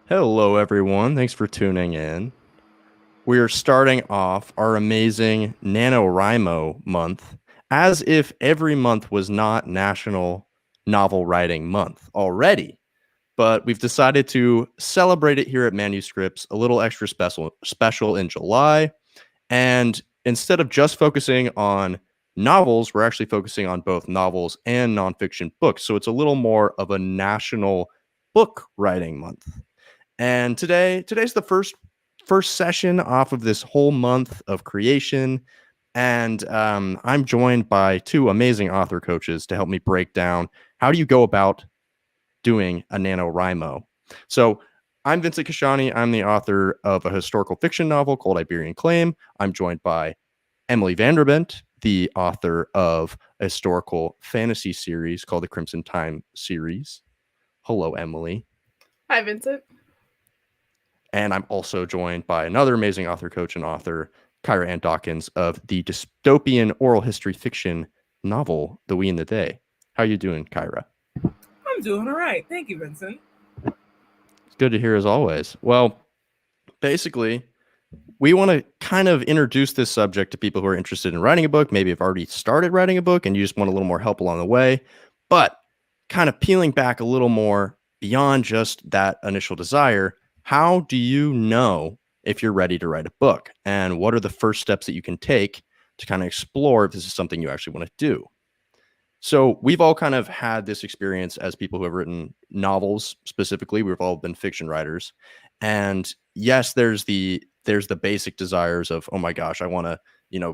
Hello, everyone. Thanks for tuning in. We are starting off our amazing NaNoWriMo month as if every month was not National Novel Writing Month already. But we've decided to celebrate it here at Manuscripts a little extra special in July. And instead of just focusing on novels, we're actually focusing on both novels and nonfiction books. So it's a little more of a national book writing month. And today's the first session off of this whole month of creation. And I'm joined by two amazing author coaches to help me break down how do you go about doing a NaNoWriMo. So I'm Vincent Kashani. I'm the author of a historical fiction novel called Iberian Claim. I'm joined by Emily Vanderbent, the author of a historical fantasy series called the Crimson Time series. Hello, Emily. Hi, Vincent. And I'm also joined by another amazing author, coach, and author, Kyra Ann Dawkins, of the dystopian oral history fiction novel, The We and the They. How you doing, Kyra? I'm doing all right. Thank you, Vincent. It's good to hear as always. Well, basically, we want to kind of introduce this subject to people who are interested in writing a book, maybe have already started writing a book and you just want a little more help along the way, but kind of peeling back a little more beyond just that initial desire. How do you know if you're ready to write a book? And what are the first steps that you can take to kind of explore if this is something you actually want to do? So we've all kind of had this experience as people who have written novels specifically. We've all been fiction writers. And yes, there's the basic desires of, oh my gosh, I want to,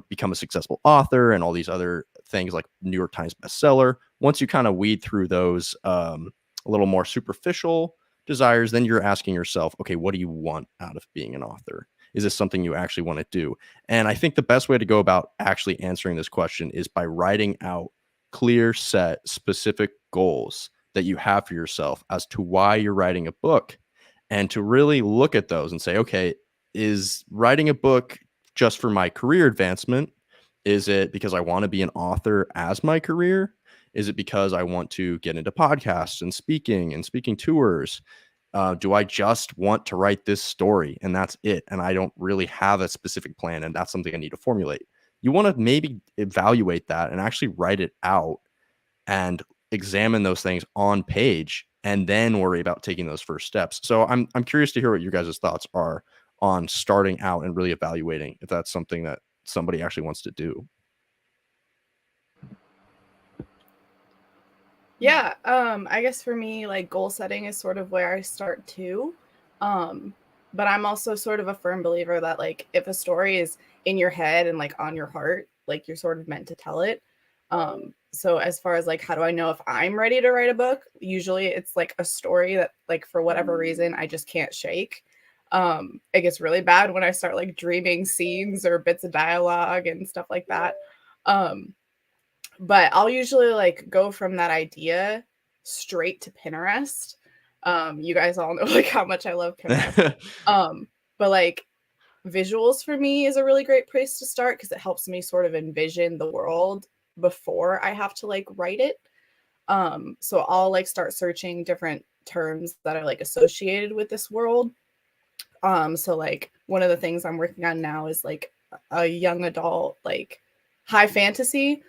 become a successful author and all these other things like New York Times bestseller. Once you kind of weed through those a little more superficial desires, then you're asking yourself, okay, what do you want out of being an author? Is this something you actually want to do? And I think the best way to go about actually answering this question is by writing out clear set specific goals that you have for yourself as to why you're writing a book, and to really look at those and say, okay, is writing a book just for my career advancement? Is it because I want to be an author as my career? Is it because I want to get into podcasts and speaking tours? Do I just want to write this story and that's it? And I don't really have a specific plan, and that's something I need to formulate. You want to maybe evaluate that and actually write it out and examine those things on page, and then worry about taking those first steps. So I'm curious to hear what your guys' thoughts are on starting out and really evaluating if that's something that somebody actually wants to do. Yeah, I guess for me, like goal setting is sort of where I start too. But I'm also sort of a firm believer that like if a story is in your head and like on your heart, like you're sort of meant to tell it. So as far as like how do I know if I'm ready to write a book? Usually it's like a story that like for whatever reason I just can't shake. It gets really bad when I start like dreaming scenes or bits of dialogue and stuff like that. Um, but I'll usually like go from that idea straight to Pinterest. You guys all know like how much I love Pinterest. But like visuals for me is a really great place to start because it helps me sort of envision the world before I have to like write it. So I'll like start searching different terms that are like associated with this world. So like one of the things I'm working on now is like a young adult like high fantasy.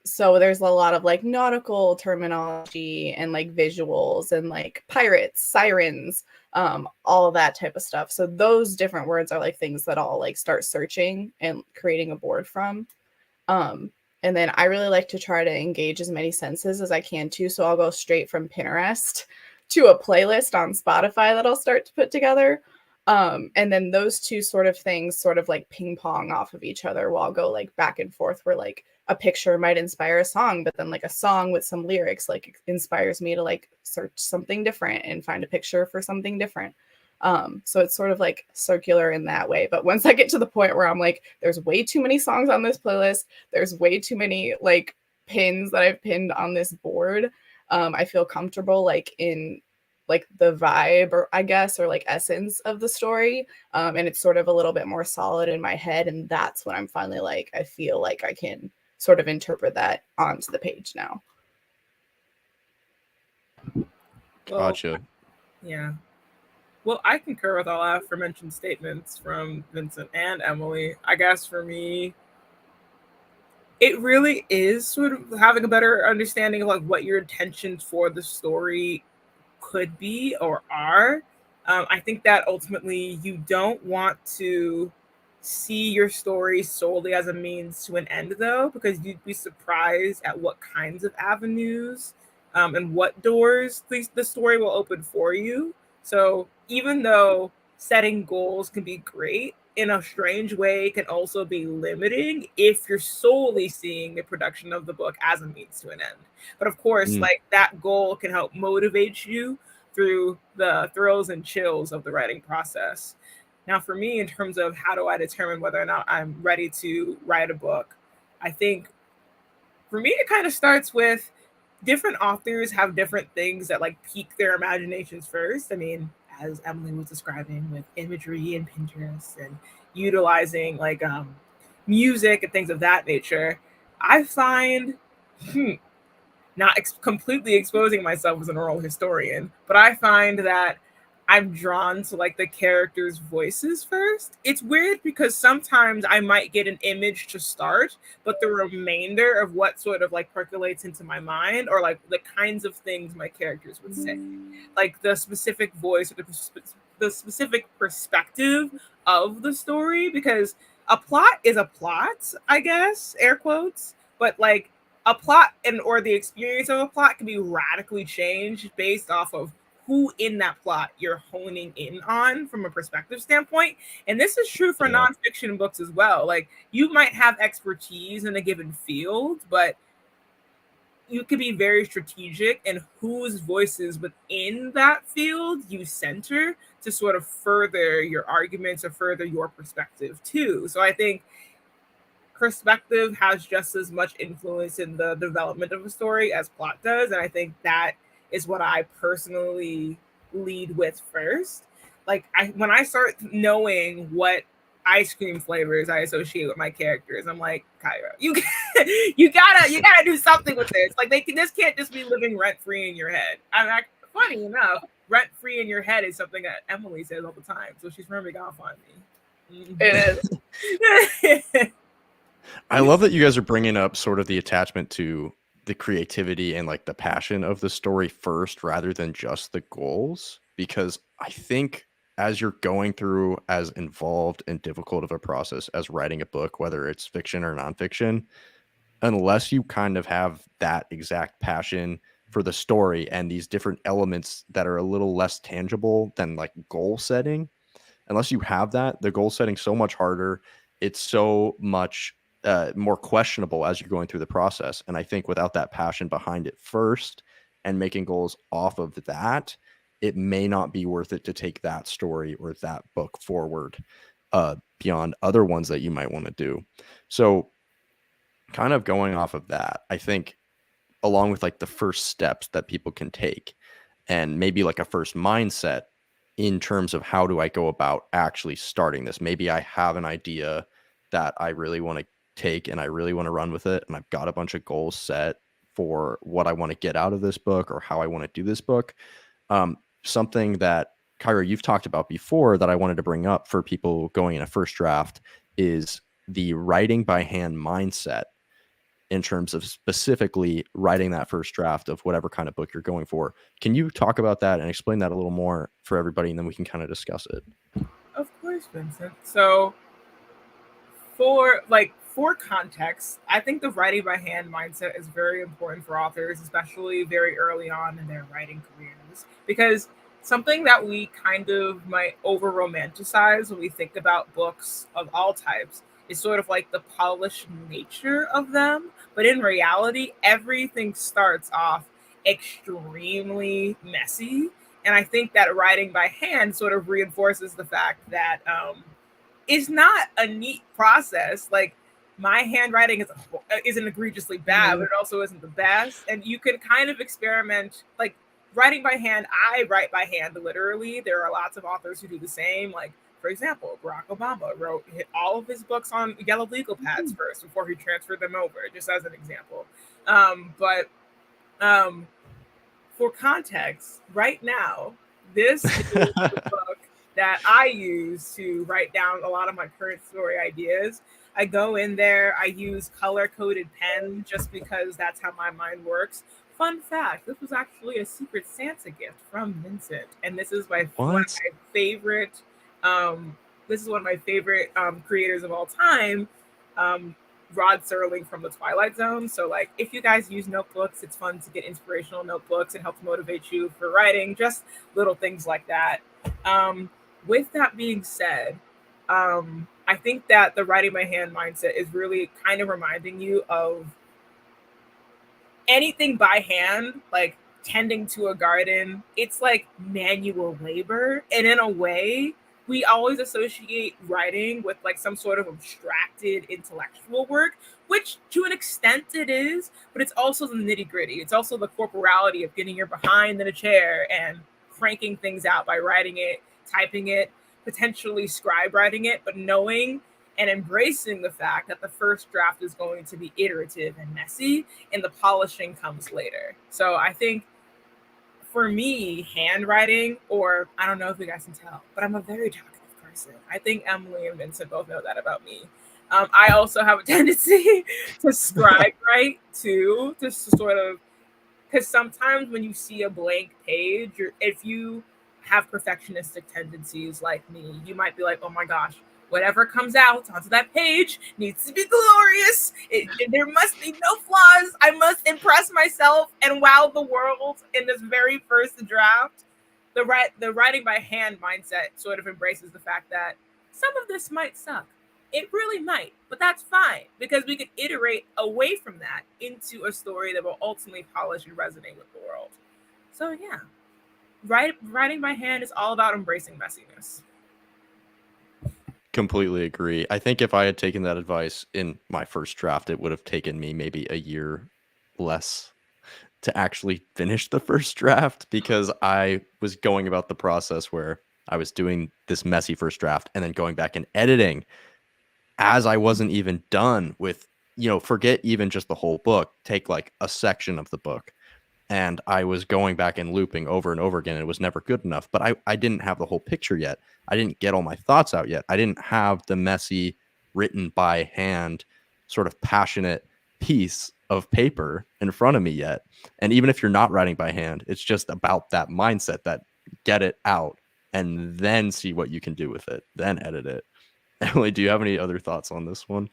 So there's a lot of like nautical terminology and like visuals and like pirates, sirens, all of that type of stuff. So those different words are like things that I'll like start searching and creating a board from. And then I really like to try to engage as many senses as I can too. So I'll go straight from Pinterest to a playlist on Spotify that I'll start to put together. And then those two sort of things sort of like ping pong off of each other while I'll go like back and forth where like a picture might inspire a song, but then like a song with some lyrics like inspires me to like search something different and find a picture for something different. So it's sort of like circular in that way. But once I get to the point where I'm like, there's way too many songs on this playlist, there's way too many like pins that I've pinned on this board. I feel comfortable like in like the vibe or I guess or like essence of the story. And it's sort of a little bit more solid in my head. And that's when I'm finally like, I feel like I can sort of interpret that onto the page now. Well, Gotcha. yeah. Well, I concur with all aforementioned statements from Vincent and Emily. I guess for me, it really is sort of having a better understanding of like what your intentions for the story could be or are. I think that ultimately you don't want to see your story solely as a means to an end, though, because you'd be surprised at what kinds of avenues and what doors the story will open for you. So even though setting goals can be great, in a strange way, can also be limiting if you're solely seeing the production of the book as a means to an end. But of course, like that goal can help motivate you through the thrills and chills of the writing process. Now, for me, in terms of how do I determine whether or not I'm ready to write a book, I think for me, it kind of starts with different authors have different things that like pique their imaginations first. I mean, as Emily was describing with imagery and Pinterest and utilizing like music and things of that nature, I find not completely exposing myself as an oral historian, but I find that I'm drawn to like the characters' voices first. It's weird because sometimes I might get an image to start, but the remainder of what sort of like percolates into my mind or like the kinds of things my characters would say, like the specific voice or the specific perspective of the story, because a plot is a plot, I guess, air quotes, but like a plot and or the experience of a plot can be radically changed based off of who in that plot you're honing in on from a perspective standpoint. And this is true for nonfiction books as well. Like you might have expertise in a given field, but you could be very strategic in whose voices within that field you center to sort of further your arguments or further your perspective too. So I think perspective has just as much influence in the development of a story as plot does. And I think that is what I personally lead with first. Like when I start knowing what ice cream flavors I associate with my characters, I'm like, Kyra, you gotta do something with this. Like this can't just be living rent free in your head. Funny enough, rent free in your head is something that Emily says all the time, so she's rubbing off on me. It is. I love that you guys are bringing up sort of the attachment to the creativity and like the passion of the story first rather than just the goals, because I think as you're going through as involved and difficult of a process as writing a book, whether it's fiction or nonfiction, unless you kind of have that exact passion for the story and these different elements that are a little less tangible than like goal setting, unless you have that, the goal setting so much harder. It's so much more questionable as you're going through the process. And I think without that passion behind it first and making goals off of that, it may not be worth it to take that story or that book forward beyond other ones that you might want to do. So kind of going off of that, I think along with like the first steps that people can take and maybe like a first mindset in terms of how do I go about actually starting this? Maybe I have an idea that I really want to take and I really want to run with it. And I've got a bunch of goals set for what I want to get out of this book or how I want to do this book. Something that Kyra, you've talked about before that I wanted to bring up for people going in a first draft is the writing by hand mindset in terms of specifically writing that first draft of whatever kind of book you're going for. Can you talk about that and explain that a little more for everybody, and then we can kind of discuss it? Of course, Vincent. So for context, I think the writing by hand mindset is very important for authors, especially very early on in their writing careers, because something that we kind of might over romanticize when we think about books of all types is sort of like the polished nature of them. But in reality, everything starts off extremely messy. And I think that writing by hand sort of reinforces the fact that it's not a neat process. Like my handwriting isn't egregiously bad, but it also isn't the best. And you can kind of experiment, like writing by hand. I write by hand literally. There are lots of authors who do the same. Like, for example, Barack Obama wrote all of his books on yellow legal pads first before he transferred them over, just as an example. But for context, right now, this is the book that I use to write down a lot of my current story ideas. I go in there, I use color coded pen just because that's how my mind works. Fun fact, this was actually a Secret Santa gift from Vincent. And this is one of What? my favorite um this is one of my favorite creators of all time. Um Rod Serling from the Twilight Zone. So, like, if you guys use notebooks, it's fun to get inspirational notebooks. It helps motivate you for writing, just little things like that. Um, with that being said, I think that the writing by hand mindset is really kind of reminding you of anything by hand, like tending to a garden. It's like manual labor. And in a way, we always associate writing with like some sort of abstracted intellectual work, which to an extent it is, but it's also the nitty gritty. It's also the corporality of getting your behind in a chair and cranking things out by writing it, typing it, potentially scribe writing it, but knowing and embracing the fact that the first draft is going to be iterative and messy and the polishing comes later. So I think for me, handwriting, or I don't know if you guys can tell, but I'm a very talkative person. I think Emily and Vincent both know that about me. I also have a tendency to scribe write too, just to sort of, because sometimes when you see a blank page, if you have perfectionistic tendencies like me, you might be like, oh my gosh, whatever comes out onto that page needs to be glorious. There must be no flaws. I must impress myself and wow the world in this very first draft. The writing by hand mindset sort of embraces the fact that some of this might suck. It really might, but that's fine because we can iterate away from that into a story that will ultimately polish and resonate with the world. So yeah, writing by hand is all about embracing messiness. Completely agree. I think if I had taken that advice in my first draft, it would have taken me maybe a year less to actually finish the first draft because I was going about the process where I was doing this messy first draft and then going back and editing as I wasn't even done with, forget even just the whole book, take like a section of the book. And I was going back and looping over and over again. And it was never good enough, but I didn't have the whole picture yet. I didn't get all my thoughts out yet. I didn't have the messy, written by hand, sort of passionate piece of paper in front of me yet. And even if you're not writing by hand, it's just about that mindset that get it out and then see what you can do with it, then edit it. Emily, do you have any other thoughts on this one?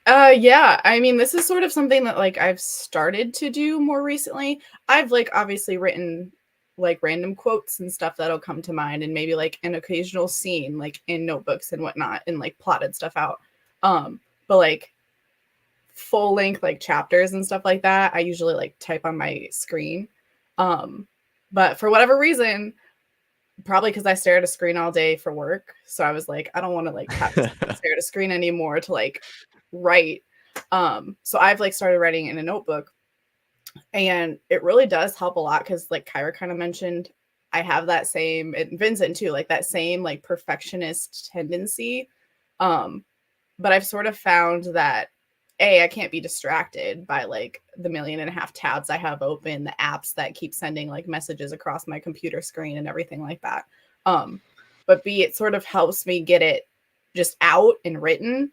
Yeah, I mean, this is sort of something that like I've started to do more recently. I've like obviously written like random quotes and stuff that'll come to mind and maybe like an occasional scene like in notebooks and whatnot and like plotted stuff out. But like full length like chapters and stuff like that, I usually like type on my screen. But for whatever reason, probably because I stare at a screen all day for work. So I was like, I don't want to like have to stare at a screen anymore to like write. So I've like started writing in a notebook and it really does help a lot because like Kyra kind of mentioned, I have that same, and Vincent too, like that same like perfectionist tendency. But I've sort of found that I can't be distracted by like the 1.5 million tabs I have open, the apps that keep sending like messages across my computer screen and everything like that. But B, it sort of helps me get it just out and written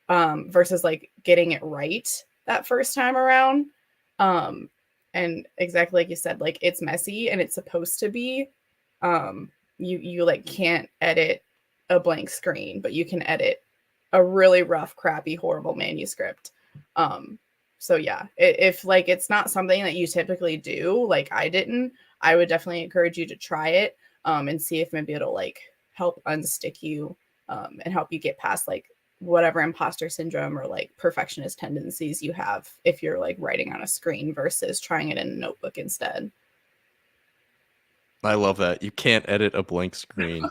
versus like getting it right that first time around. And exactly like you said, like it's messy and it's supposed to be. You like can't edit a blank screen, but you can edit a really rough, crappy, horrible manuscript. So yeah, if like it's not something that you typically do, like I didn't, I would definitely encourage you to try it and see if maybe it'll like help unstick you and help you get past like whatever imposter syndrome or like perfectionist tendencies you have if you're like writing on a screen versus trying it in a notebook instead. I love that. You can't edit a blank screen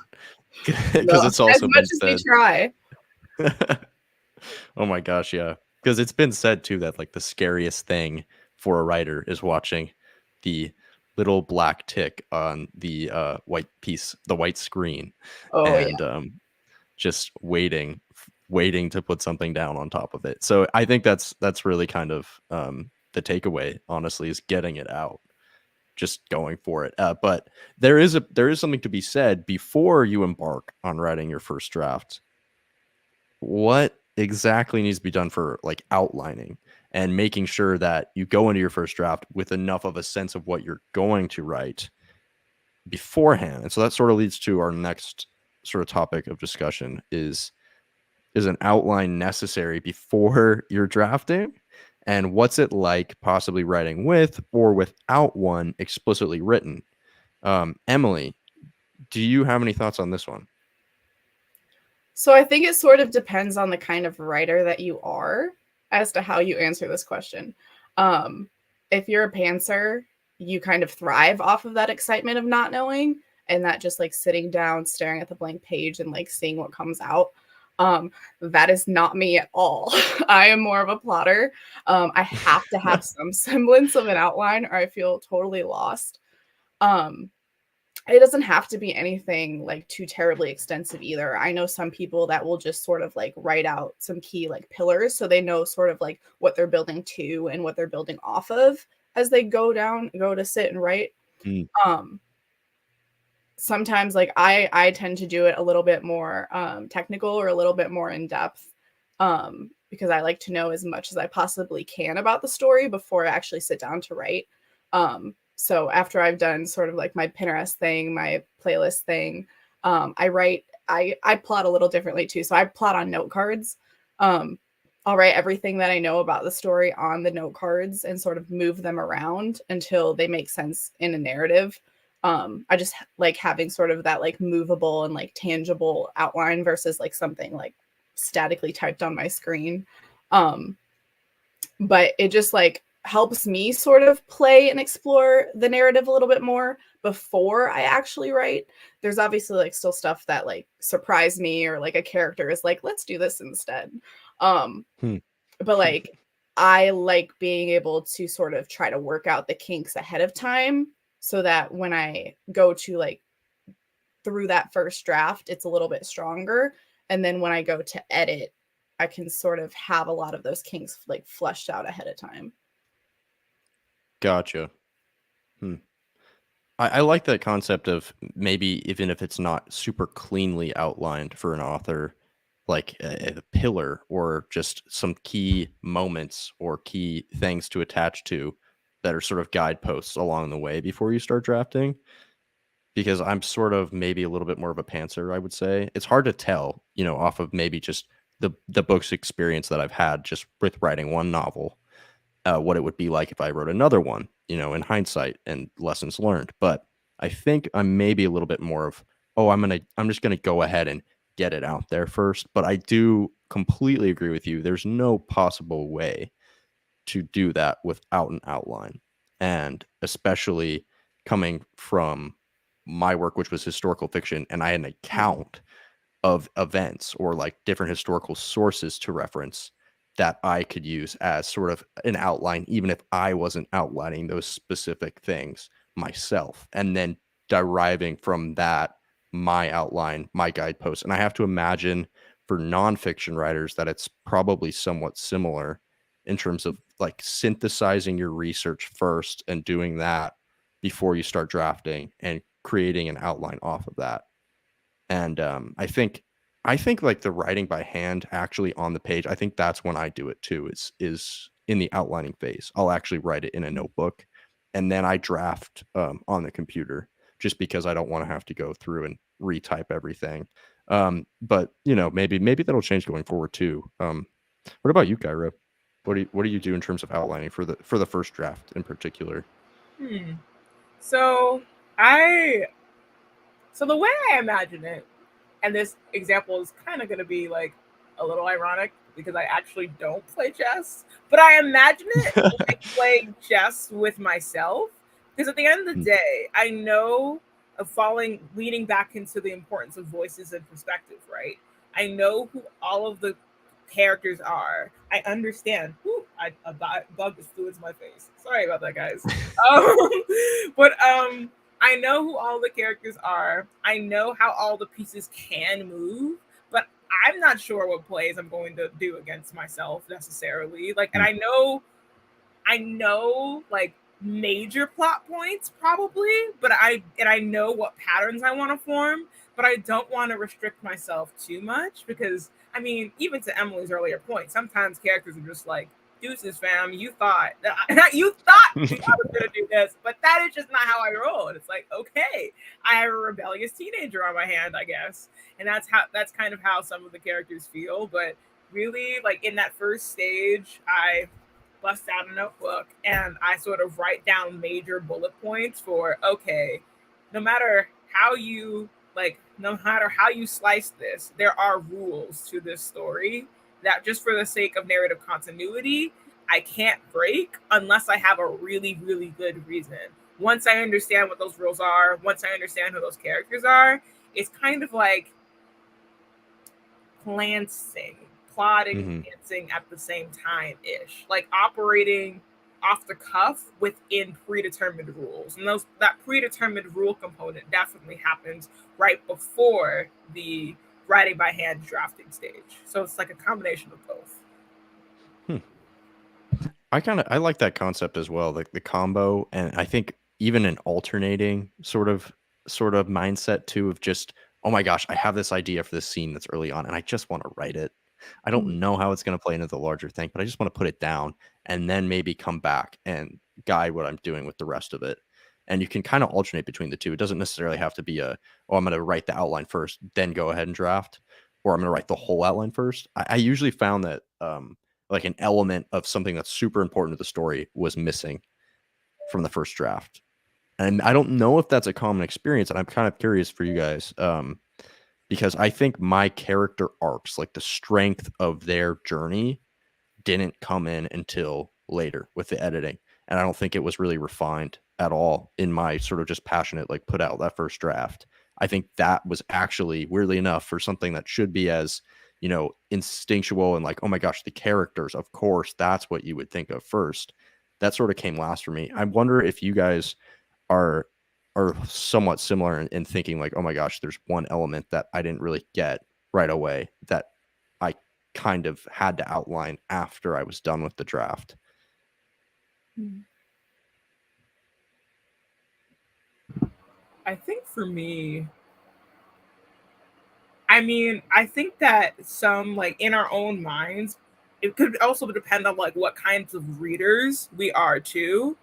because No, it's also as much been as said. we try. Oh my gosh, yeah. Because it's been said too that like the scariest thing for a writer is watching the little black tick on the white screen, Oh yeah. and just waiting to put something down on top of it. So I think that's really kind of the takeaway, honestly, is getting it out. just going for it. But there is something to be said before you embark on writing your first draft. What exactly needs to be done for like outlining and making sure that you go into your first draft with enough of a sense of what you're going to write beforehand? And so that sort of leads to our next sort of topic of discussion is an outline necessary before you're drafting? And what's it like possibly writing with or without one explicitly written? Emily, do you have any thoughts on this one? So I think it sort of depends on the kind of writer that you are as to how you answer this question. If you're a pantser, you kind of thrive off of that excitement of not knowing and that just like sitting down, staring at the blank page and like seeing what comes out. That is not me at all. I am more of a plotter. I have to have some semblance of an outline or I feel totally lost. It doesn't have to be anything like too terribly extensive either. I know some people that will just sort of like write out some key like pillars so they know sort of like what they're building to and what they're building off of as they go to sit and write. Mm. Sometimes like I tend to do it a little bit more technical or a little bit more in depth because I like to know as much as I possibly can about the story before I actually sit down to write. So after I've done sort of like my Pinterest thing, my playlist thing, I plot a little differently too. So I plot on note cards. I'll write everything that I know about the story on the note cards and sort of move them around until they make sense in a narrative. I just like having sort of that like movable and like tangible outline versus like something like statically typed on my screen. But it just like helps me sort of play and explore the narrative a little bit more before I actually write. There's obviously like still stuff that like surprised me or like a character is like, let's do this instead. But like I like being able to sort of try to work out the kinks ahead of time so that when I go to like through that first draft, it's a little bit stronger. And then when I go to edit, I can sort of have a lot of those kinks like flushed out ahead of time. Gotcha. I like that concept of maybe even if it's not super cleanly outlined for an author, like a pillar or just some key moments or key things to attach to that are sort of guideposts along the way before you start drafting. Because I'm sort of maybe a little bit more of a pantser, I would say. It's hard to tell, off of maybe just the book's experience that I've had just with writing one novel, what it would be like if I wrote another one, in hindsight and lessons learned. But I think I'm maybe a little bit more of, I'm just gonna go ahead and get it out there first. But I do completely agree with you. There's no possible way to do that without an outline. And especially coming from my work, which was historical fiction, and I had an account of events or like different historical sources to reference that I could use as sort of an outline, even if I wasn't outlining those specific things myself, and then deriving from that my outline, my guideposts. And I have to imagine for nonfiction writers that it's probably somewhat similar in terms of like synthesizing your research first and doing that before you start drafting and creating an outline off of that. And I think like the writing by hand actually on the page, I think that's when I do it too, is in the outlining phase. I'll actually write it in a notebook and then I draft on the computer just because I don't want to have to go through and retype everything. But maybe that'll change going forward too. What about you, Kyra? What do you do in terms of outlining for the first draft in particular? So the way I imagine it, and this example is kind of going to be like a little ironic because I actually don't play chess, but I imagine it like playing chess with myself. Because at the end of the day, I know leaning back into the importance of voices and perspective, right? I know who all of the characters are. I understand. A bug just flew into my face. Sorry about that, guys. But I know who all the characters are. I know how all the pieces can move, but I'm not sure what plays I'm going to do against myself necessarily. Like, and I know like major plot points probably, but I know what patterns I want to form, but I don't want to restrict myself too much because I mean, even to Emily's earlier point, sometimes characters are just like, deuces fam, you thought you thought I was gonna do this, but that is just not how I roll. And it's like, okay, I have a rebellious teenager on my hand, I guess. And that's kind of how some of the characters feel. But really, like in that first stage, I bust out a notebook and I sort of write down major bullet points for, okay, no matter how you no matter how you slice this, there are rules to this story that just for the sake of narrative continuity, I can't break unless I have a really, really good reason. Once I understand what those rules are, once I understand who those characters are, it's kind of like glancing, plotting and Mm-hmm. dancing at the same time ish, like operating off the cuff within predetermined rules. And that predetermined rule component definitely happens right before the writing by hand drafting stage. So it's like a combination of both. I like that concept as well, like the combo, and I think even an alternating sort of mindset too of just, oh my gosh, I have this idea for this scene that's early on, and I just want to write it. I don't know how it's going to play into the larger thing, but I just want to put it down and then maybe come back and guide what I'm doing with the rest of it. And you can kind of alternate between the two. It doesn't necessarily have to be oh, I'm going to write the outline first, then go ahead and draft, or I'm going to write the whole outline first. I usually found that like an element of something that's super important to the story was missing from the first draft. And I don't know if that's a common experience. And I'm kind of curious for you guys because I think my character arcs, like the strength of their journey, didn't come in until later with the editing. And I don't think it was really refined at all in my sort of just passionate, like put out that first draft. I think that was actually, weirdly enough, for something that should be as, instinctual and like, oh my gosh, the characters, of course, that's what you would think of first. That sort of came last for me. I wonder if you guys are somewhat similar in thinking like, oh my gosh, there's one element that I didn't really get right away that I kind of had to outline after I was done with the draft. I think for me, I mean, I think that some like in our own minds, it could also depend on like what kinds of readers we are too.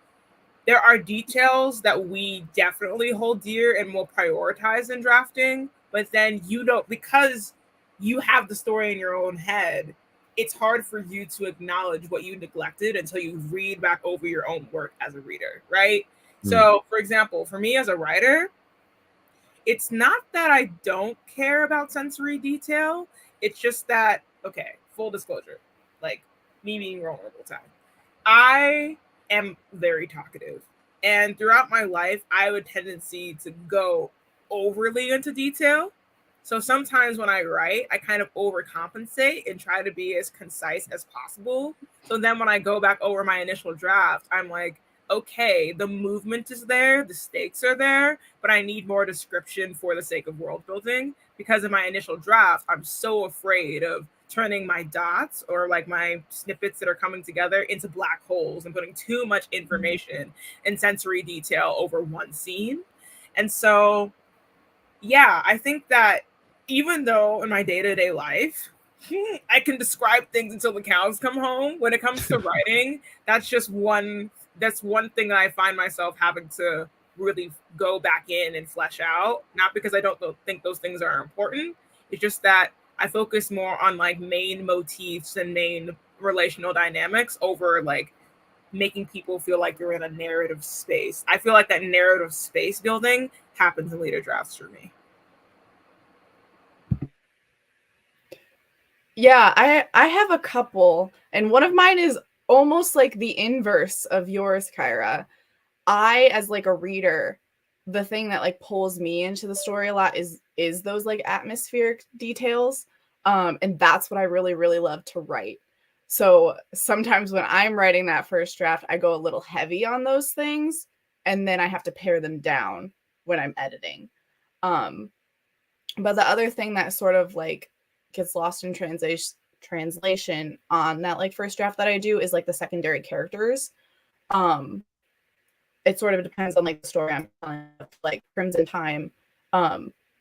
There are details that we definitely hold dear and will prioritize in drafting, but then you don't, because you have the story in your own head, it's hard for you to acknowledge what you neglected until you read back over your own work as a reader, right? Mm. So, for example, for me as a writer, it's not that I don't care about sensory detail. It's just that, okay, full disclosure, like me being vulnerable time. I am very talkative. And throughout my life, I have a tendency to go overly into detail. So sometimes when I write, I kind of overcompensate and try to be as concise as possible. So then when I go back over my initial draft, I'm like, okay, the movement is there, the stakes are there, but I need more description for the sake of world building because in my initial draft, I'm so afraid of turning my dots or like my snippets that are coming together into black holes and putting too much information and sensory detail over one scene. And so, yeah, I think that even though in my day-to-day life, I can describe things until the cows come home, when it comes to writing, that's one thing that I find myself having to really go back in and flesh out. Not because I don't think those things are important. It's just that I focus more on like main motifs and main relational dynamics over like making people feel like you're in a narrative space. I feel like that narrative space building happens in later drafts for me. Yeah, I have a couple, and one of mine is almost like the inverse of yours, Kyra. I, as like a reader, the thing that like pulls me into the story a lot is those like atmospheric details. And that's what I really, really love to write. So sometimes when I'm writing that first draft, I go a little heavy on those things, and then I have to pare them down when I'm editing. But the other thing that sort of like gets lost in translation on that like first draft that I do is like the secondary characters. Um it sort of depends on like the story I'm telling. Like Crimson Time,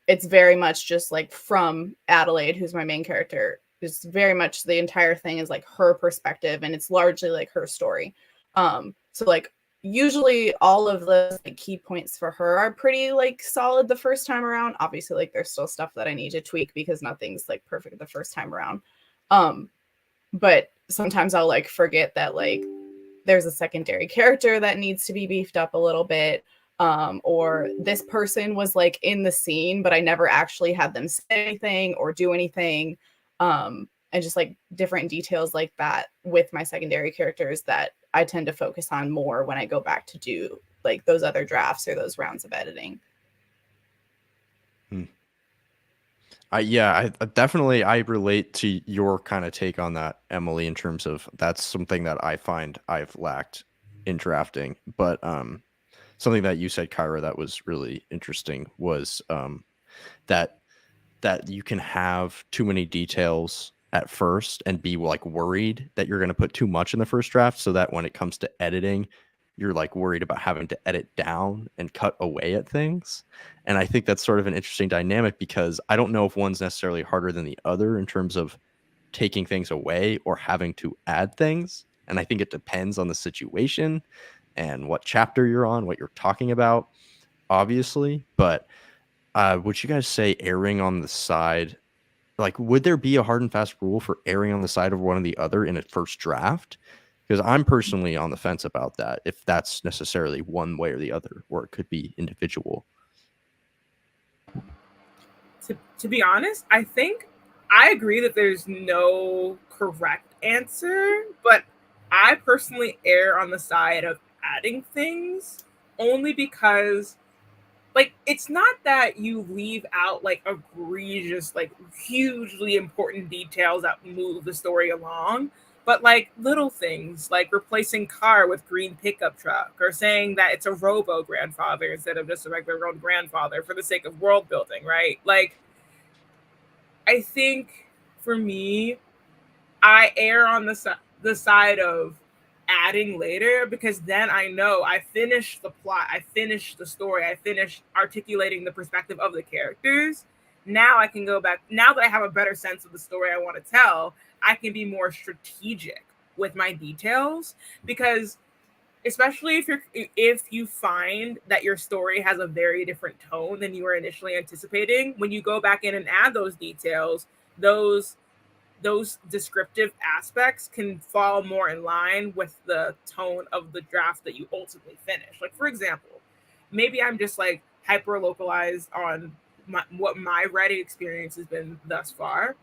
it's very much just like from Adelaide, who's my main character. It's very much the entire thing is like her perspective, and it's largely like her story. So like usually all of the like, key points for her are pretty like solid the first time around. Obviously, like there's still stuff that I need to tweak because nothing's like perfect the first time around. But sometimes I'll like forget that like there's a secondary character that needs to be beefed up a little bit. Or this person was like in the scene, but I never actually had them say anything or do anything. And just like different details like that with my secondary characters that I tend to focus on more when I go back to do like those other drafts or those rounds of editing. I definitely I relate to your kind of take on that, Emily, in terms of that's something that I find I've lacked in drafting. But something that you said, Kyra, that was really interesting was that you can have too many details at first and be like worried that you're going to put too much in the first draft, so that when it comes to editing, you're like worried about having to edit down and cut away at things. And I think that's sort of an interesting dynamic, because I don't know if one's necessarily harder than the other in terms of taking things away or having to add things. And I think it depends on the situation and what chapter you're on, what you're talking about, obviously. But would you guys say erring on the side, like, would there be a hard and fast rule for erring on the side of one or the other in a first draft? Because I'm personally on the fence about that, if that's necessarily one way or the other, or it could be individual. To be honest, I think I agree that there's no correct answer, but I personally err on the side of adding things only because like it's not that you leave out like egregious, like hugely important details that move the story along, but like little things like replacing car with green pickup truck, or saying that it's a robo grandfather instead of just a regular road grandfather for the sake of world building, right? Like I think for me, I err on the side of adding later, because then I know I finished the plot, I finished the story, I finished articulating the perspective of the characters. Now I can go back. Now that I have a better sense of the story I want to tell, I can be more strategic with my details, because especially if you find that your story has a very different tone than you were initially anticipating, when you go back in and add those details, those descriptive aspects can fall more in line with the tone of the draft that you ultimately finish. Like, for example, maybe I'm just like hyper localized on what my writing experience has been thus far,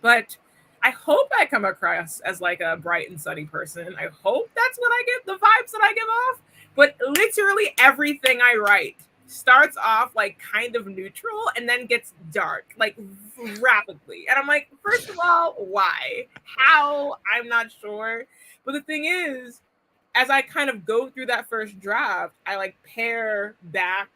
but I hope I come across as like a bright and sunny person. I hope that's what I get, the vibes that I give off. But literally everything I write starts off like kind of neutral and then gets dark like rapidly. And I'm like, first of all, why? How? I'm not sure. But the thing is, as I kind of go through that first draft, I like pare back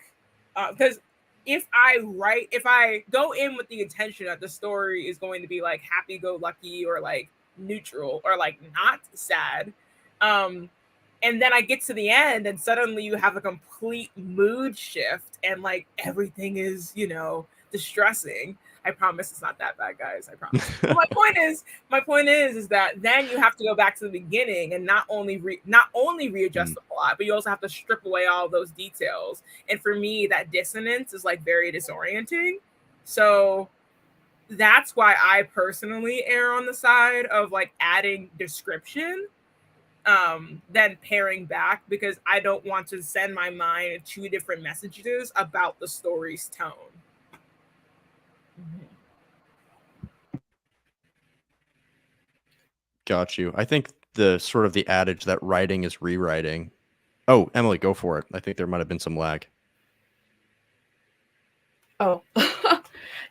because if I go in with the intention that the story is going to be like happy go lucky or like neutral or like not sad, and then I get to the end and suddenly you have a complete mood shift and like everything is, distressing. I promise it's not that bad, guys. I promise. But my point is that then you have to go back to the beginning and not only readjust the plot, but you also have to strip away all those details. And for me, that dissonance is like very disorienting. So that's why I personally err on the side of like adding description than paring back, because I don't want to send my mind two different messages about the story's tone. Got you. I think the sort of the adage that writing is rewriting. Oh, Emily, go for it. I think there might have been some lag. Oh,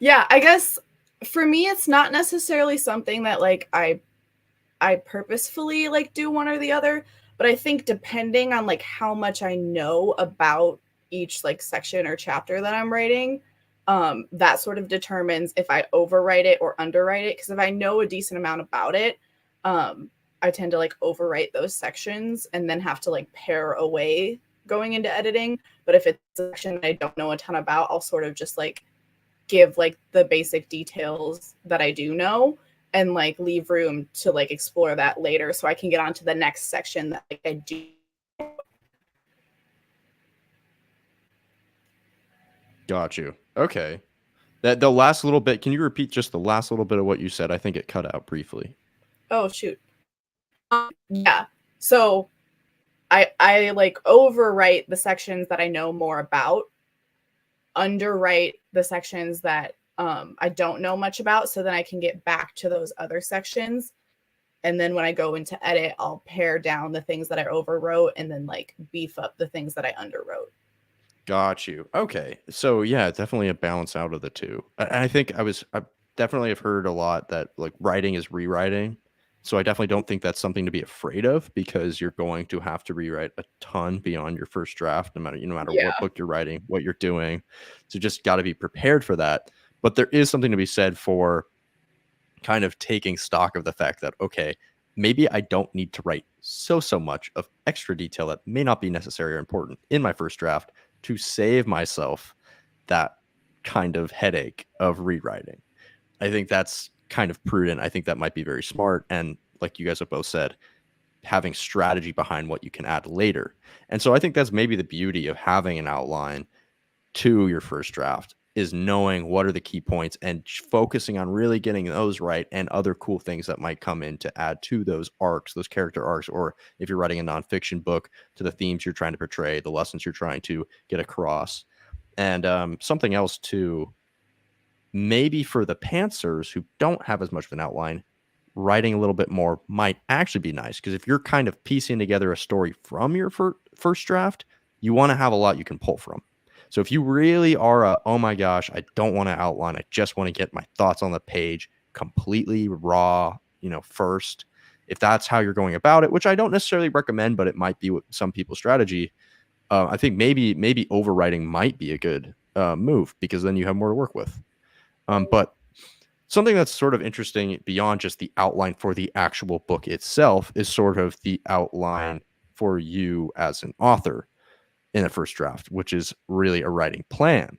yeah, I guess for me, it's not necessarily something that like I purposefully like do one or the other, but I think depending on like how much I know about each like section or chapter that I'm writing, that sort of determines if I overwrite it or underwrite it. Because if I know a decent amount about it, I tend to like overwrite those sections and then have to like pare away going into editing. But if it's a section that I don't know a ton about, I'll sort of just like give like the basic details that I do know and like leave room to like explore that later so I can get on to the next section that like I do. Got you. Okay. That the last little bit, can you repeat just the last little bit of what you said? I think it cut out briefly. Oh shoot. Yeah. So I like overwrite the sections that I know more about, underwrite the sections that I don't know much about, so then I can get back to those other sections. And then when I go into edit, I'll pare down the things that I overwrote and then like beef up the things that I underwrote. Got you. Okay. So yeah, definitely a balance out of the two. I think I definitely have heard a lot that like writing is rewriting. So I definitely don't think that's something to be afraid of, because you're going to have to rewrite a ton beyond your first draft, no matter Yeah. what book you're writing, what you're doing. So just got to be prepared for that. But there is something to be said for kind of taking stock of the fact that, okay, maybe I don't need to write so much of extra detail that may not be necessary or important in my first draft to save myself that kind of headache of rewriting. I think that's kind of prudent. I think that might be very smart. And like you guys have both said, having strategy behind what you can add later. And so I think that's maybe the beauty of having an outline to your first draft, is knowing what are the key points and focusing on really getting those right, and other cool things that might come in to add to those arcs, those character arcs, or if you're writing a nonfiction book, to the themes you're trying to portray, the lessons you're trying to get across. And something else too, maybe for the pantsers who don't have as much of an outline, writing a little bit more might actually be nice, because if you're kind of piecing together a story from your first draft, you want to have a lot you can pull from. So if you really are oh my gosh, I don't want to outline, I just want to get my thoughts on the page completely raw, first, if that's how you're going about it, which I don't necessarily recommend, but it might be some people's strategy, I think maybe overwriting might be a good move, because then you have more to work with. But something that's sort of interesting beyond just the outline for the actual book itself is sort of the outline for you as an author in a first draft, which is really a writing plan.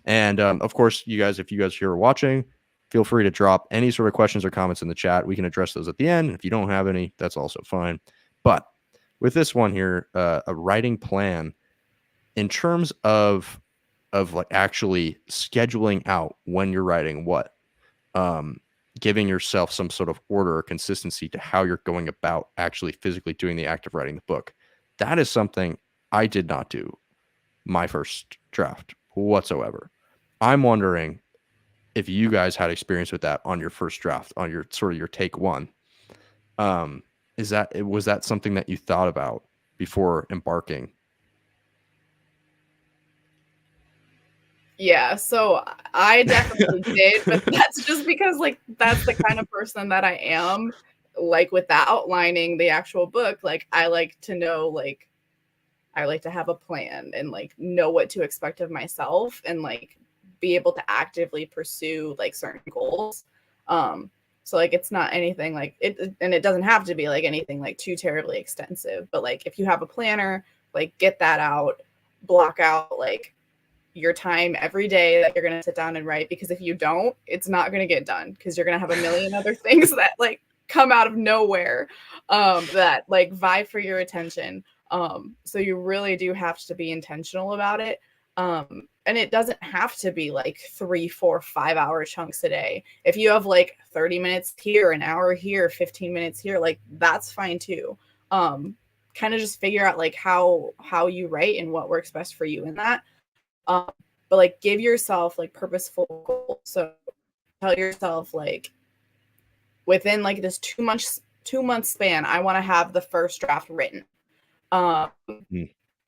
And of course, if you guys here are watching, feel free to drop any sort of questions or comments in the chat. We can address those at the end. If you don't have any, that's also fine. But with this one here, a writing plan in terms of like actually scheduling out when you're writing what, giving yourself some sort of order or consistency to how you're going about actually physically doing the act of writing the book. That is something I did not do my first draft whatsoever. I'm wondering if you guys had experience with that on your first draft, on your sort of your take one. Was that something that you thought about before embarking? Yeah, so I definitely did, but that's just because like that's the kind of person that I am. Like with that outlining the actual book, like I like to know, like I like to have a plan and like know what to expect of myself and like be able to actively pursue like certain goals. So like it's not anything like it, and it doesn't have to be like anything like too terribly extensive, but like if you have a planner, like get that out, block out like your time every day that you're going to sit down and write, because if you don't, it's not going to get done, because you're going to have a million other things that like come out of nowhere that like vie for your attention. So you really do have to be intentional about it. And it doesn't have to be like 3, 4, 5 hour chunks a day. If you have like 30 minutes here, an hour here, 15 minutes here, like that's fine too. Kind of just figure out like how you write and what works best for you in that. But like give yourself like purposeful goals. So tell yourself like within like this 2 month span, I want to have the first draft written.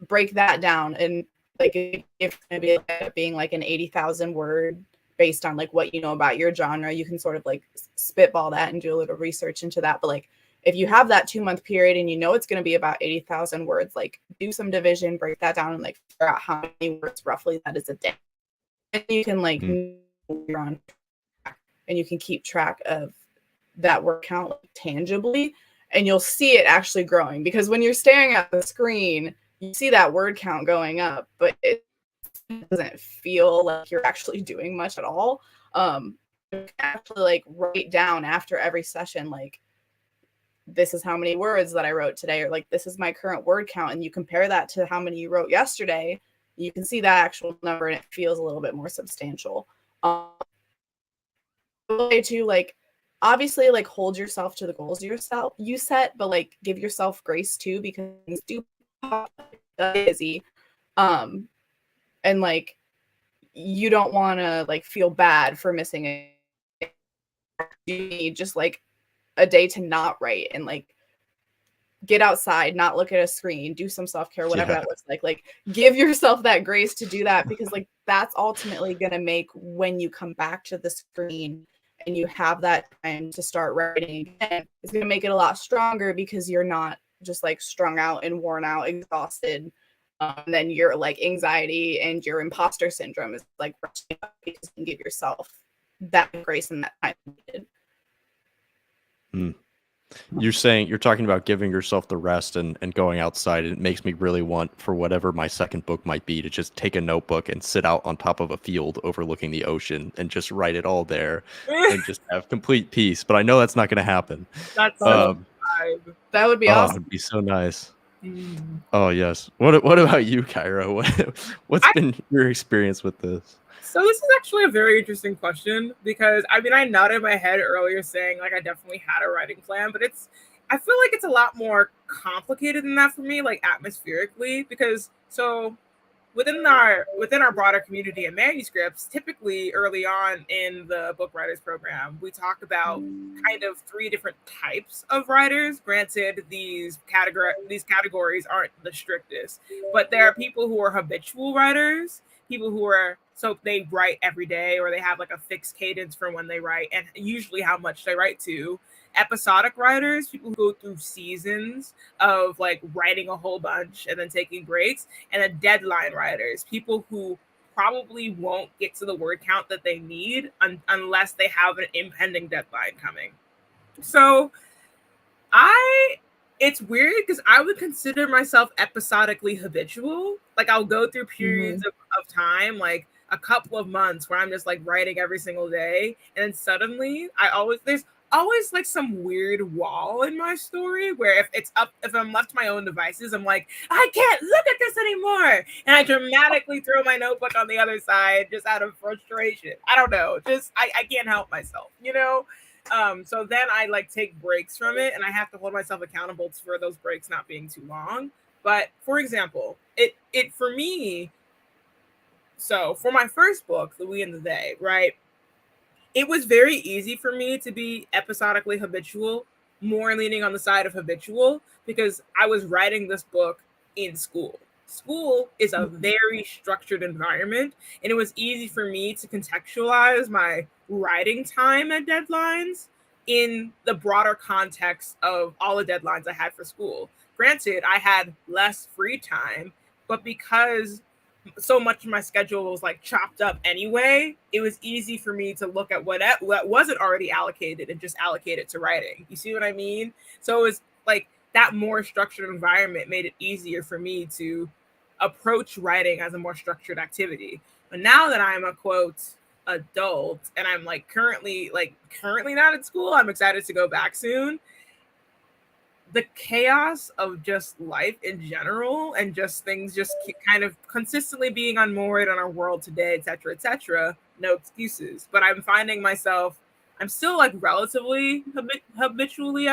Break that down, and like if it's going to be being like an 80,000 word based on like what you know about your genre, you can sort of like spitball that and do a little research into that. But like if you have that 2-month period and you know it's going to be about 80,000 words, like do some division, break that down, and like figure out how many words roughly that is a day. And you can like you're on track, and you can keep track of that word count like, tangibly, and you'll see it actually growing. Because when you're staring at the screen, you see that word count going up, but it doesn't feel like you're actually doing much at all. You can actually like write down after every session, like, this is how many words that I wrote today, or like, this is my current word count. And you compare that to how many you wrote yesterday, you can see that actual number and it feels a little bit more substantial. To like, obviously, like, hold yourself to the goals you set, but like give yourself grace too, because things do busy. And like, you don't want to like feel bad for missing it. You need just like a day to not write and like get outside, not look at a screen, do some self-care, whatever that looks like. Like, give yourself that grace to do that, because like that's ultimately going to make, when you come back to the screen and you have that time to start writing again, it's going to make it a lot stronger, because you're not just like strung out and worn out, exhausted. Then your like anxiety and your imposter syndrome is like rushing up, because you can give yourself that grace and that time needed. You're talking about giving yourself the rest and going outside. It makes me really want, for whatever my second book might be, to just take a notebook and sit out on top of a field overlooking the ocean and just write it all there and just have complete peace. But I know that's not going to happen. That's that would be awesome. It'd be so nice. Oh yes. What about you, Cairo? What's been your experience with this? So this is actually a very interesting question, because I mean, I nodded my head earlier saying like I definitely had a writing plan, but I feel like it's a lot more complicated than that for me, like atmospherically, because so within our broader community of manuscripts, typically early on in the book writers program, we talk about kind of 3 different types of writers. Granted, these categories aren't the strictest, but there are people who are habitual writers, people who are, so they write every day, or they have like a fixed cadence for when they write and usually how much they write to. Episodic writers, people who go through seasons of like writing a whole bunch and then taking breaks. And then deadline writers, people who probably won't get to the word count that they need unless they have an impending deadline coming. So it's weird, because I would consider myself episodically habitual. Like, I'll go through periods of time, like a couple of months, where I'm just like writing every single day, and then suddenly there's always like some weird wall in my story where if I'm left to my own devices, I'm like, I can't look at this anymore, and I dramatically throw my notebook on the other side just out of frustration. I don't know, just I can't help myself, you know. So then I like take breaks from it, and I have to hold myself accountable for those breaks not being too long. But for example, it for me, so for my first book, The We and the They, right? It was very easy for me to be episodically habitual, more leaning on the side of habitual, because I was writing this book in school. School is a very structured environment, and it was easy for me to contextualize my writing time and deadlines in the broader context of all the deadlines I had for school. Granted, I had less free time, but because so much of my schedule was like chopped up anyway, it was easy for me to look at what wasn't already allocated and just allocate it to writing. You see what I mean? So it was like that more structured environment made it easier for me to approach writing as a more structured activity. But now that I'm a quote adult and I'm like currently not at school, I'm excited to go back soon. The chaos of just life in general and just things just kind of consistently being unmoored on our world today, etc., no excuses. But I'm finding myself, I'm still like relatively habitually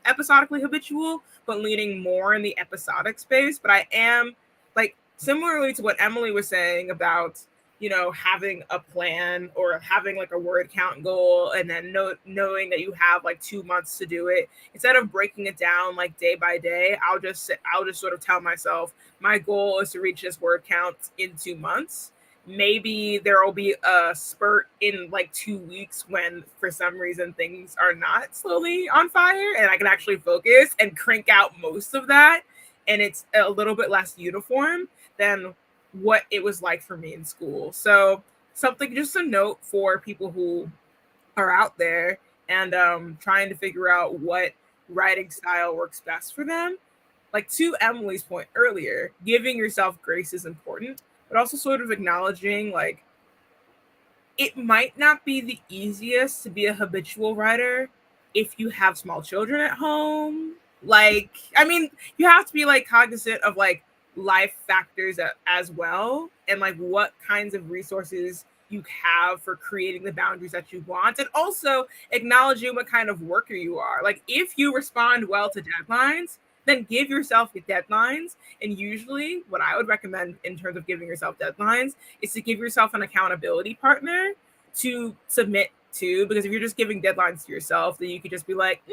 episodically habitual, but leaning more in the episodic space. But I am like, similarly to what Emily was saying about, you know, having a plan or having like a word count goal, and then knowing that you have like 2 months to do it, instead of breaking it down like day by day, I'll just sort of tell myself my goal is to reach this word count in 2 months. Maybe there will be a spurt in like 2 weeks when for some reason things are not slowly on fire and I can actually focus and crank out most of that, and it's a little bit less uniform than what it was like for me in school. So something just a note for people who are out there and trying to figure out what writing style works best for them. like to Emily's point earlier, giving yourself grace is important, but also sort of acknowledging like it might not be the easiest to be a habitual writer if you have small children at home. Like, I mean, you have to be like cognizant of like life factors as well, and like what kinds of resources you have for creating the boundaries that you want, and also acknowledging what kind of worker you are. Like, if you respond well to deadlines, then give yourself deadlines. And usually, what I would recommend in terms of giving yourself deadlines is to give yourself an accountability partner to submit to, because if you're just giving deadlines to yourself, then you could just be like,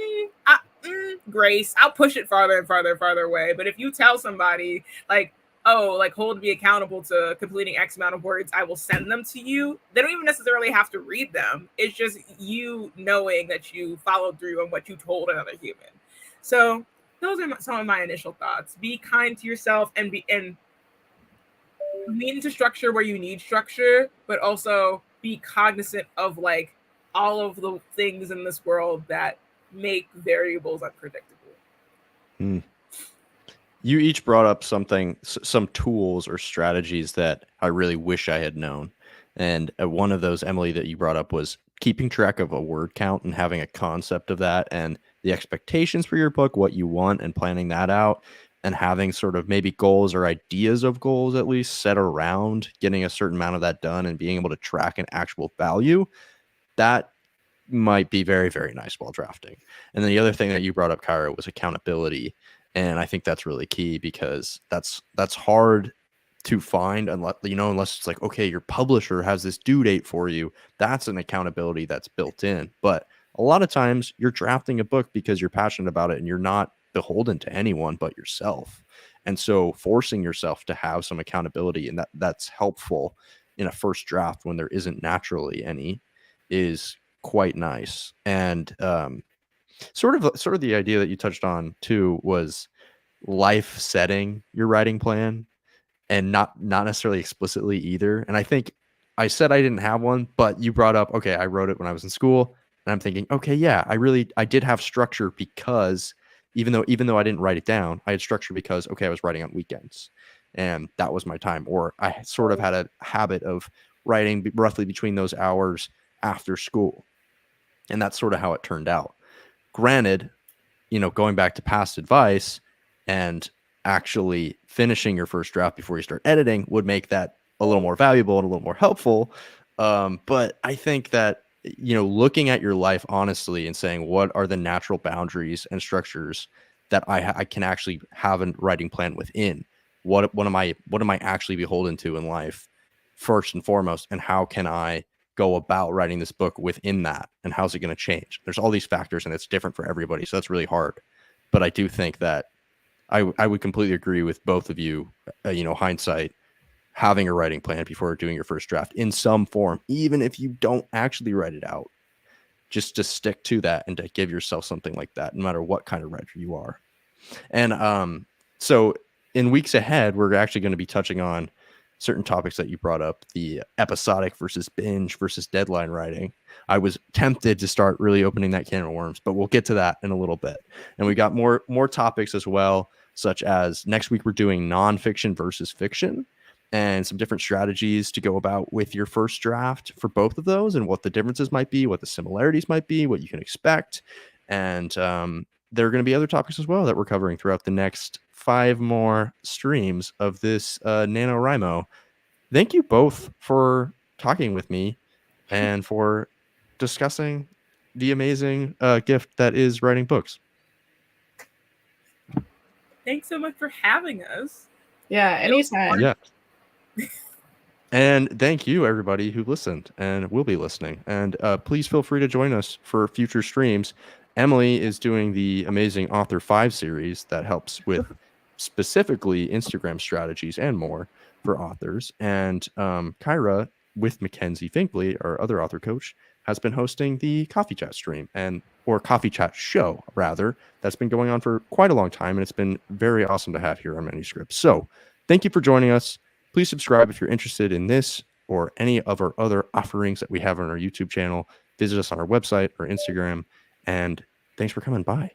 grace, I'll push it farther and farther and farther away. But if you tell somebody like, oh, like hold me accountable to completing X amount of words, I will send them to you, they don't even necessarily have to read them. It's just you knowing that you followed through on what you told another human. So those are some of my initial thoughts. Be kind to yourself and lean into structure where you need structure, but also be cognizant of like all of the things in this world that make variables unpredictable. You each brought up some tools or strategies that I really wish I had known. And one of those, Emily, that you brought up was keeping track of a word count and having a concept of that and the expectations for your book, what you want, and planning that out, and having sort of maybe goals or ideas of goals at least set around getting a certain amount of that done and being able to track an actual value. That might be very, very nice while drafting. And then the other thing that you brought up, Kyra, was accountability. And I think that's really key because that's hard to find unless it's like, okay, your publisher has this due date for you. That's an accountability that's built in. But a lot of times you're drafting a book because you're passionate about it and you're not beholden to anyone but yourself. And so forcing yourself to have some accountability, and that's helpful in a first draft when there isn't naturally any, is quite nice. And sort of the idea that you touched on too was life setting your writing plan, and not necessarily explicitly either. And I think I said I didn't have one, but you brought up, okay, I wrote it when I was in school, and I'm thinking, okay, yeah, I did have structure because even though I didn't write it down, I had structure because, okay, I was writing on weekends and that was my time. Or I sort of had a habit of writing roughly between those hours after school. And that's sort of how it turned out. Granted, going back to past advice and actually finishing your first draft before you start editing would make that a little more valuable and a little more helpful. But I think that, looking at your life honestly and saying, what are the natural boundaries and structures that I can actually have a writing plan within? What am I actually beholden to in life first and foremost? And how can I go about writing this book within that? And how's it going to change? There's all these factors and it's different for everybody. So that's really hard. But I do think that I would completely agree with both of you, hindsight, having a writing plan before doing your first draft in some form, even if you don't actually write it out, just to stick to that and to give yourself something like that, no matter what kind of writer you are. And so in weeks ahead, we're actually going to be touching on certain topics that you brought up, the episodic versus binge versus deadline writing. I was tempted to start really opening that can of worms, but we'll get to that in a little bit. And we got more topics as well, such as next week we're doing nonfiction versus fiction and some different strategies to go about with your first draft for both of those and what the differences might be, what the similarities might be, what you can expect. And there are going to be other topics as well that we're covering throughout the next 5 more streams of this NaNoWriMo. Thank you both for talking with me and for discussing the amazing gift that is writing books. Thanks so much for having us. Yeah, anytime. Yeah. And thank you, everybody who listened and will be listening. And please feel free to join us for future streams. Emily is doing the amazing Author 5 series that helps with specifically Instagram strategies and more for authors. And Kyra, with Mackenzie Finkley, our other author coach, has been hosting the Coffee Chat stream or Coffee Chat show, rather, that's been going on for quite a long time. And it's been very awesome to have here on Manuscripts. So thank you for joining us. Please subscribe if you're interested in this or any of our other offerings that we have on our YouTube channel. Visit us on our website or Instagram. And thanks for coming by.